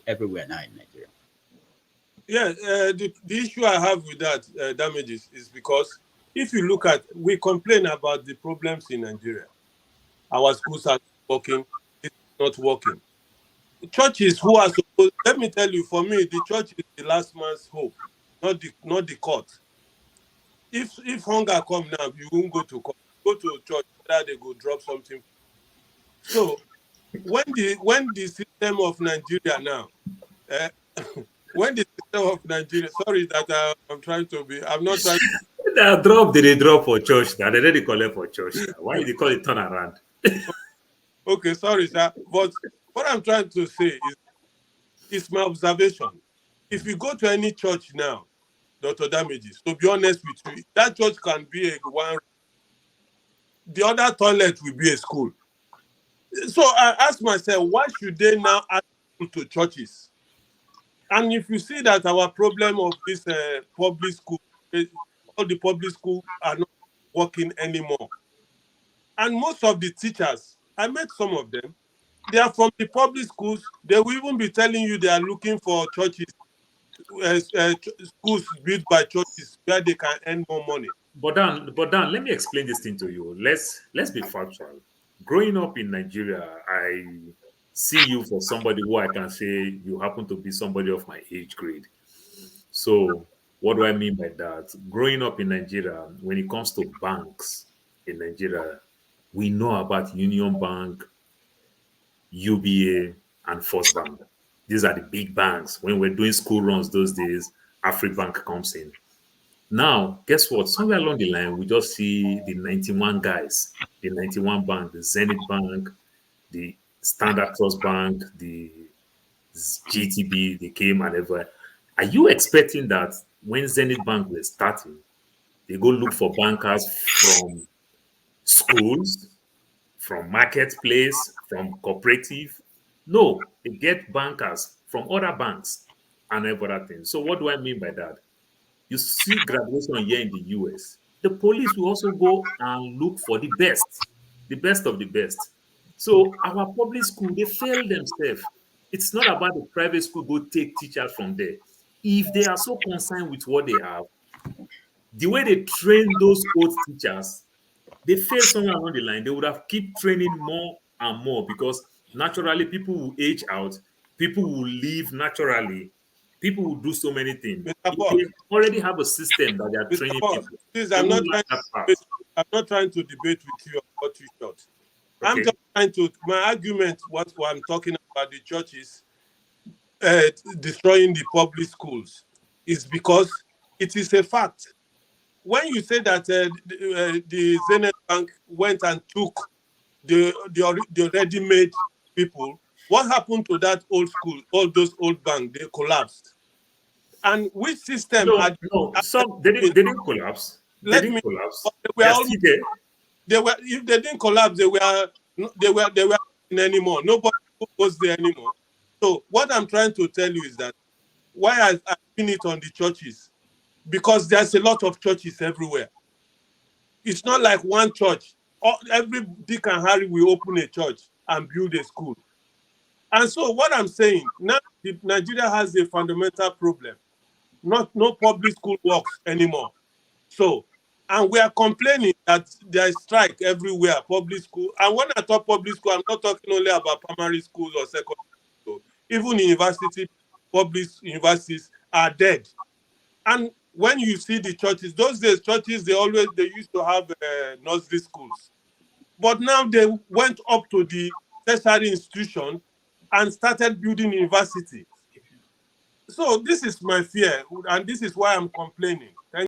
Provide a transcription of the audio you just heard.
everywhere now in Nigeria. Yeah, the issue I have with that damages is because if you look at, we complain about the problems in Nigeria. Our schools are working, it's not working. Churches who are supposed, let me tell you, for me, the church is the last man's hope, not the court. If hunger come now, you won't go to court. Go to a church, whether they go drop something. So when the system of Nigeria now, uh, when the system of Nigeria, sorry that I'm trying to be, I'm not trying. That drop they drop for church now. They didn't collect for church now. Why they call it turn around? Okay, sorry, sir. But what I'm trying to say is, it's my observation. If you go to any church now, Dr. Damages, to be honest with you, that church can be a one. The other toilet will be a school. So I ask myself, why should they now add people to churches? And if you see that our problem of this public school, all the public schools are not working anymore. And most of the teachers, I met some of them, they are from the public schools. They will even be telling you they are looking for churches, schools built by churches where they can earn more money. But Dan, let me explain this thing to you. Let's be factual. Growing up in Nigeria, I see you for somebody who I can say you happen to be somebody of my age grade. So what do I mean by that? Growing up in Nigeria, when it comes to banks in Nigeria, we know about Union Bank, UBA, and First Bank. These are the big banks. When we're doing school runs those days, Afribank comes in. Now, guess what? Somewhere along the line, we just see the 91 guys, the 91 Bank, the Zenith Bank, the Standard Trust Bank, the GTB, they came and everywhere. Are you expecting that when Zenith Bank was starting, they go look for bankers from schools, from marketplace, from cooperative? No, they get bankers from other banks and every other thing. So what do I mean by that? You see graduation here in the US. The police will also go and look for the best of the best. So our public school, they fail themselves. It's not about the private school go take teachers from there. If they are so concerned with what they have, the way they train those old teachers, they fail somewhere along the line. They would have keep training more and more because naturally people will age out, people will leave naturally, people will do so many things. Mr. If Boss, they already have a system that they are Mr. training Boss, people, please, they I'm won't not lack trying that to part. debate, I'm not trying to debate with you or cut you short. I'm Okay. just trying to, my argument, what I'm talking about the churches destroying the public schools, is because it is a fact. When you say that the Zenith Bank went and took the ready-made people, what happened to that old school, all those old banks? They collapsed. And which system No, had, no, some they didn't collapse. They let didn't me, collapse. they were They're almost, still there. they were, if they didn't collapse, they were anymore. Nobody was there anymore. So what I'm trying to tell you is that why I pin it on the churches, because there's a lot of churches everywhere. It's not like one church. Every Dick and Harry will open a church and build a school. And so what I'm saying, now Nigeria has a fundamental problem. No public school works anymore. So, and we are complaining that there is strike everywhere, public school. And when I talk public school, I'm not talking only about primary schools or secondary school. Even public universities are dead. And when you see the churches, those days churches, they used to have nursery schools. But now they went up to the tertiary institution and started building university. So this is my fear, and this is why I'm complaining. Thank